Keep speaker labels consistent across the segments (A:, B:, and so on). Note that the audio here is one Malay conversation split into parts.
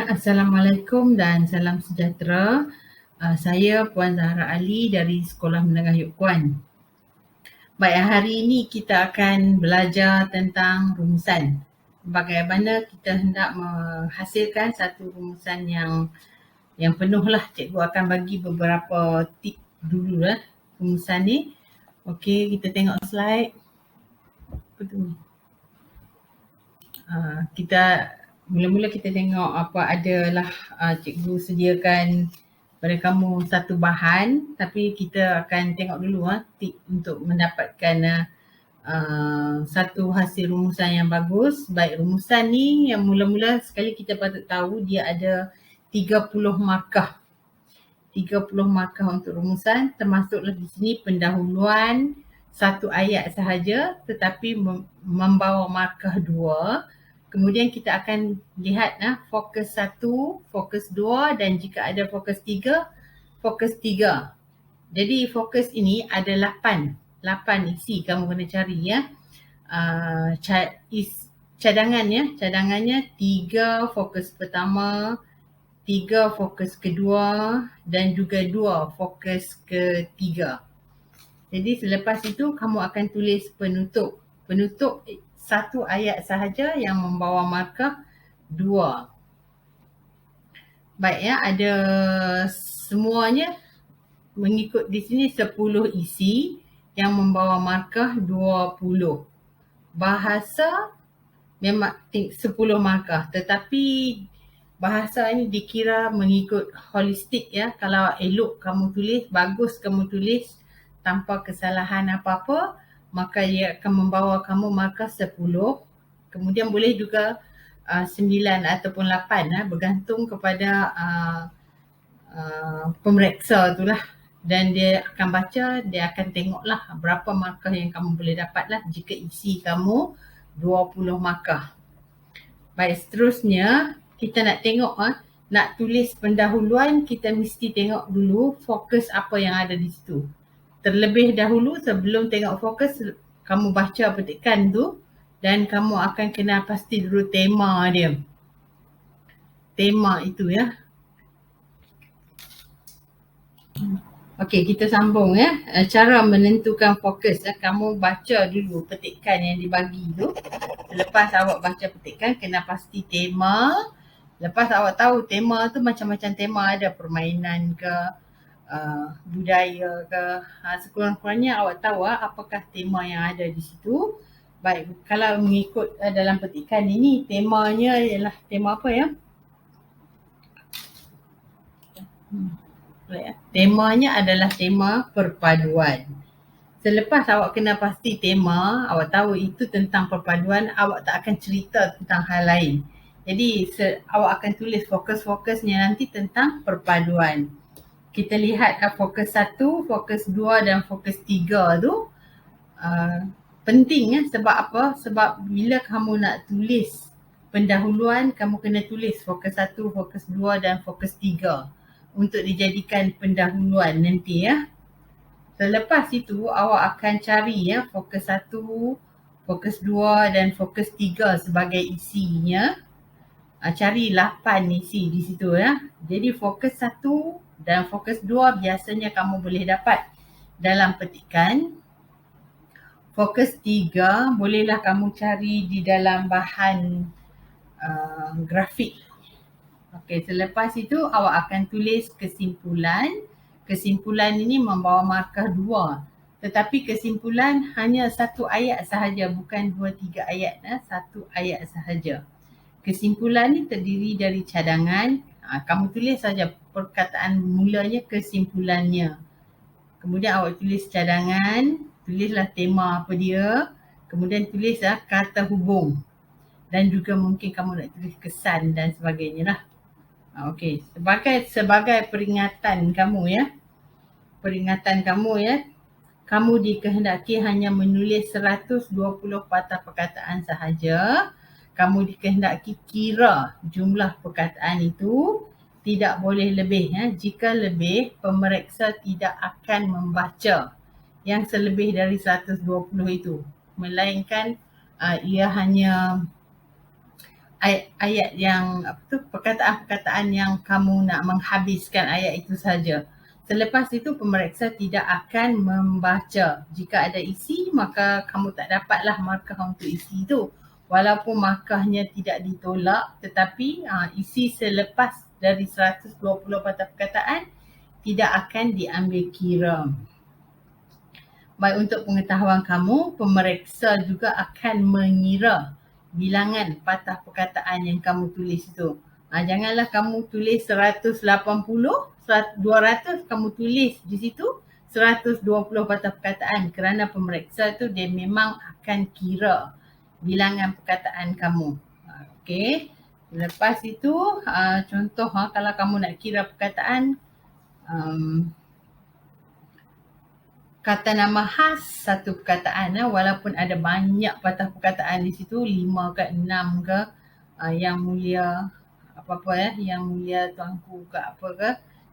A: Assalamualaikum dan salam sejahtera. Saya Puan Zahra Ali dari Sekolah Menengah Yok Kuan. Baik, hari ini kita akan belajar tentang rumusan. Bagaimana kita hendak menghasilkan satu rumusan yang penuh lah. Cikgu akan bagi beberapa tip dulu lah rumusan ni. Okey, kita tengok slide. Apa tu? Mula-mula kita tengok apa adalah cikgu sediakan pada kamu satu bahan, tapi kita akan tengok dulu tip untuk mendapatkan satu hasil rumusan yang bagus. Baik, rumusan ni yang mula-mula sekali kita patut tahu dia ada 30 markah. 30 markah untuk rumusan, termasuklah di sini pendahuluan satu ayat sahaja tetapi membawa markah 2. Kemudian kita akan lihat fokus 1, fokus 2 dan jika ada fokus 3, fokus 3. Jadi fokus ini ada 8 isi kamu kena cari ya. Cadangannya 3 fokus pertama, 3 fokus kedua dan juga 2 fokus ketiga. Jadi selepas itu kamu akan tulis penutup. Penutup satu ayat sahaja yang membawa markah 2. Baik ya, ada semuanya mengikut di sini 10 isi yang membawa markah 20. Bahasa memang 10 markah, tetapi bahasa ini dikira mengikut holistik ya. Kalau elok kamu tulis, bagus kamu tulis tanpa kesalahan apa-apa, maka ia akan membawa kamu markah 10. Kemudian boleh juga 9 ataupun 8 bergantung kepada pemeriksa itulah. Dan dia akan baca, dia akan tengoklah berapa markah yang kamu boleh dapat lah jika isi kamu 20 markah. Baik, seterusnya kita nak tengok nak tulis pendahuluan, kita mesti tengok dulu fokus apa yang ada di situ. Terlebih dahulu sebelum tengok fokus, kamu baca petikan tu dan kamu akan kena pasti dulu tema dia. Tema itu ya. Okey, kita sambung ya. Cara menentukan fokus. Kamu baca dulu petikan yang dibagi tu. Selepas awak baca petikan, kena pasti tema. Lepas awak tahu tema tu macam-macam tema ada, permainan ke, budaya ke, sekurang-kurangnya awak tahu apakah tema yang ada di situ. Baik, kalau mengikut dalam petikan ini, temanya ialah tema apa ya? Temanya adalah tema perpaduan. Selepas awak kena pasti tema, awak tahu itu tentang perpaduan, awak tak akan cerita tentang hal lain. Jadi awak akan tulis fokus-fokusnya nanti tentang perpaduan. Kita lihat fokus 1, fokus 2 dan fokus 3 tu penting ya. Sebab apa? Sebab bila kamu nak tulis pendahuluan, kamu kena tulis fokus 1, fokus 2 dan fokus 3 untuk dijadikan pendahuluan nanti ya. Selepas itu awak akan cari ya fokus 1, fokus 2 dan fokus 3 sebagai isinya. Cari 8 isi di situ ya. Jadi fokus 1 dan fokus 2 biasanya kamu boleh dapat dalam petikan. Fokus 3 bolehlah kamu cari di dalam bahan grafik. Okey, selepas itu awak akan tulis kesimpulan. Kesimpulan ini membawa markah 2. Tetapi kesimpulan hanya satu ayat sahaja, bukan 2-3 ayat. Satu ayat sahaja. Kesimpulan ni terdiri dari cadangan. Kamu tulis saja perkataan mulanya, kesimpulannya. Kemudian awak tulis cadangan, tulislah tema apa dia. Kemudian tulislah kata hubung. Dan juga mungkin kamu nak tulis kesan dan sebagainya lah. Okey, sebagai peringatan kamu ya. peringatan kamu ya. Kamu dikehendaki hanya menulis 120 patah perkataan sahaja. Kamu dikehendaki kira jumlah perkataan itu, tidak boleh lebih ya. Jika lebih, pemeriksa tidak akan membaca yang selebih dari 120 itu. Melainkan ia hanya ayat yang perkataan-perkataan yang kamu nak menghabiskan ayat itu saja. Selepas itu pemeriksa tidak akan membaca. Jika ada isi, maka kamu tak dapatlah markah untuk isi itu. Walaupun markahnya tidak ditolak, tetapi isi selepas dari 120 patah perkataan tidak akan diambil kira. Baik, untuk pengetahuan kamu, pemeriksa juga akan mengira bilangan patah perkataan yang kamu tulis itu. Janganlah kamu tulis 180, 200 kamu tulis di situ 120 patah perkataan, kerana pemeriksa tu dia memang akan kira bilangan perkataan kamu. Okey. Lepas itu contoh kalau kamu nak kira perkataan, kata nama khas satu perkataan walaupun ada banyak patah perkataan di situ, 5 ke 6 ke, yang mulia apa-apa yang mulia tuanku ke apa ke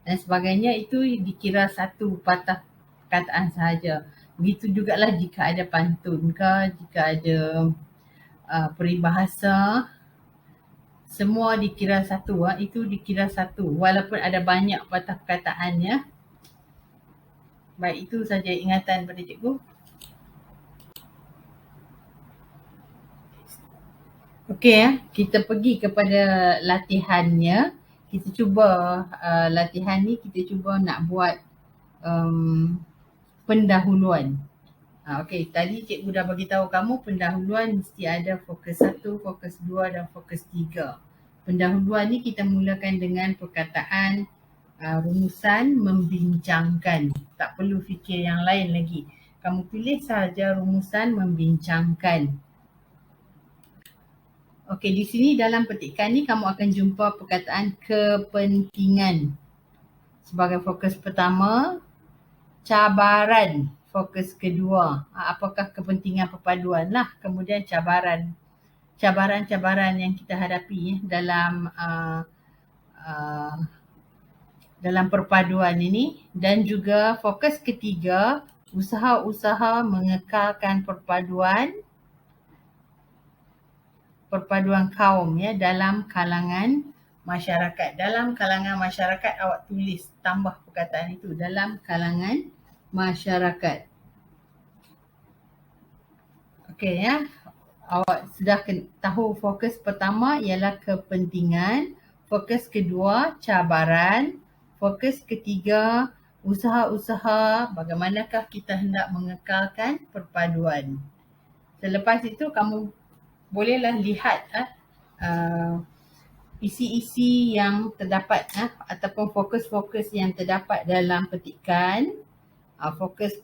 A: dan sebagainya, itu dikira satu patah perkataan sahaja. Begitu jugalah jika ada pantun ke, jika ada peribahasa, semua dikira satu, itu dikira satu walaupun ada banyak patah perkataannya. Baik, itu saja ingatan pada cikgu. Okey, kita pergi kepada latihannya. Kita cuba latihan ni, kita cuba nak buat pendahuluan. Okey, tadi cikgu dah bagi tahu kamu pendahuluan mesti ada fokus 1, fokus 2 dan fokus 3. Pendahuluan ni kita mulakan dengan perkataan rumusan membincangkan. Tak perlu fikir yang lain lagi. Kamu tulis sahaja rumusan membincangkan. Okey, di sini dalam petikan ni kamu akan jumpa perkataan kepentingan sebagai fokus pertama, cabaran fokus kedua. Apakah kepentingan perpaduan lah, kemudian cabaran. Cabaran-cabaran yang kita hadapi dalam perpaduan ini, dan juga fokus ketiga, usaha-usaha mengekalkan perpaduan kaum dalam kalangan masyarakat. Dalam kalangan masyarakat, awak tulis tambah perkataan itu, dalam kalangan masyarakat. Okey ya. Awak sudah tahu fokus pertama ialah kepentingan, fokus kedua cabaran, fokus ketiga usaha-usaha bagaimanakah kita hendak mengekalkan perpaduan. Selepas itu kamu bolehlah lihat isi-isi yang terdapat ataupun fokus-fokus yang terdapat dalam petikan. Fokus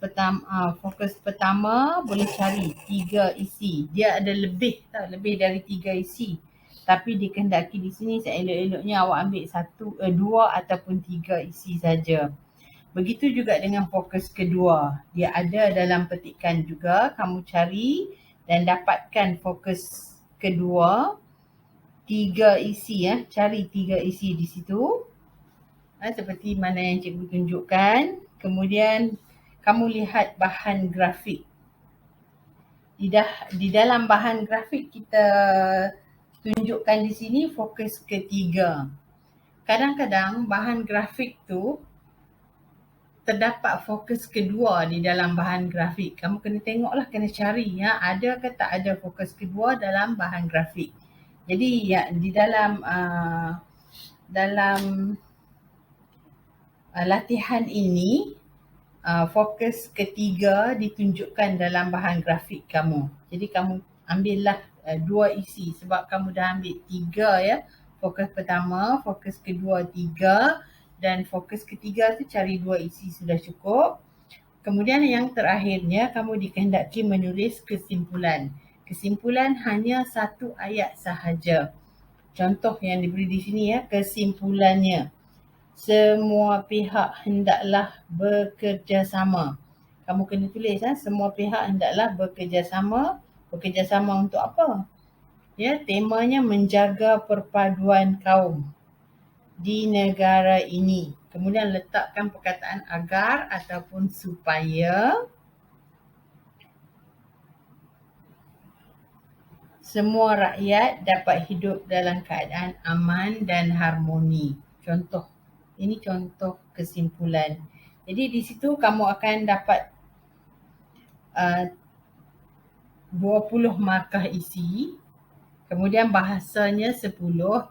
A: pertama boleh cari 3 isi. Dia ada lebih dari 3 isi. Tapi dikehendaki di sini seelok-eloknya awak ambil 2 ataupun 3 isi saja. Begitu juga dengan fokus kedua. Dia ada dalam petikan juga. Kamu cari dan dapatkan fokus kedua 3 isi Cari 3 isi di situ. Seperti mana yang cikgu tunjukkan. Kemudian kamu lihat bahan grafik. Di dalam bahan grafik kita tunjukkan di sini fokus ketiga. Kadang-kadang bahan grafik tu terdapat fokus kedua di dalam bahan grafik. Kamu kena tengoklah, kena cari ada ke tak ada fokus kedua dalam bahan grafik. Jadi di dalam latihan ini, fokus ketiga ditunjukkan dalam bahan grafik kamu. Jadi kamu ambillah 2 isi sebab kamu dah ambil 3 Fokus pertama, fokus kedua 3 dan fokus ketiga tu cari 2 isi sudah cukup. Kemudian yang terakhirnya kamu dikehendaki menulis kesimpulan. Kesimpulan hanya 1 ayat sahaja. Contoh yang diberi di sini kesimpulannya. semua pihak hendaklah bekerjasama. Kamu kena tulis semua pihak hendaklah bekerjasama. Bekerjasama untuk apa? Ya, temanya menjaga perpaduan kaum di negara ini. Kemudian letakkan perkataan agar ataupun supaya semua rakyat dapat hidup dalam keadaan aman dan harmoni. Contoh. Ini contoh kesimpulan. Jadi di situ kamu akan dapat 20 markah isi. Kemudian bahasanya 10,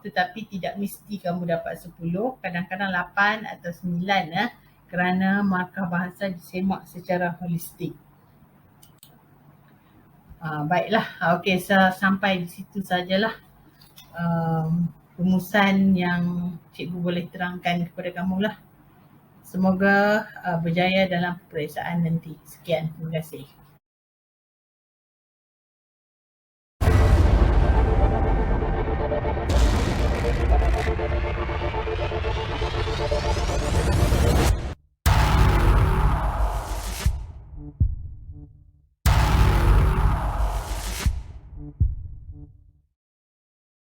A: tetapi tidak mesti kamu dapat 10. Kadang-kadang 8 atau 9 kerana markah bahasa disemak secara holistik. Baiklah, okey, sampai di situ sajalah rumusan yang cikgu boleh terangkan kepada kamu lah. Semoga berjaya dalam peperiksaan nanti. Sekian, terima kasih.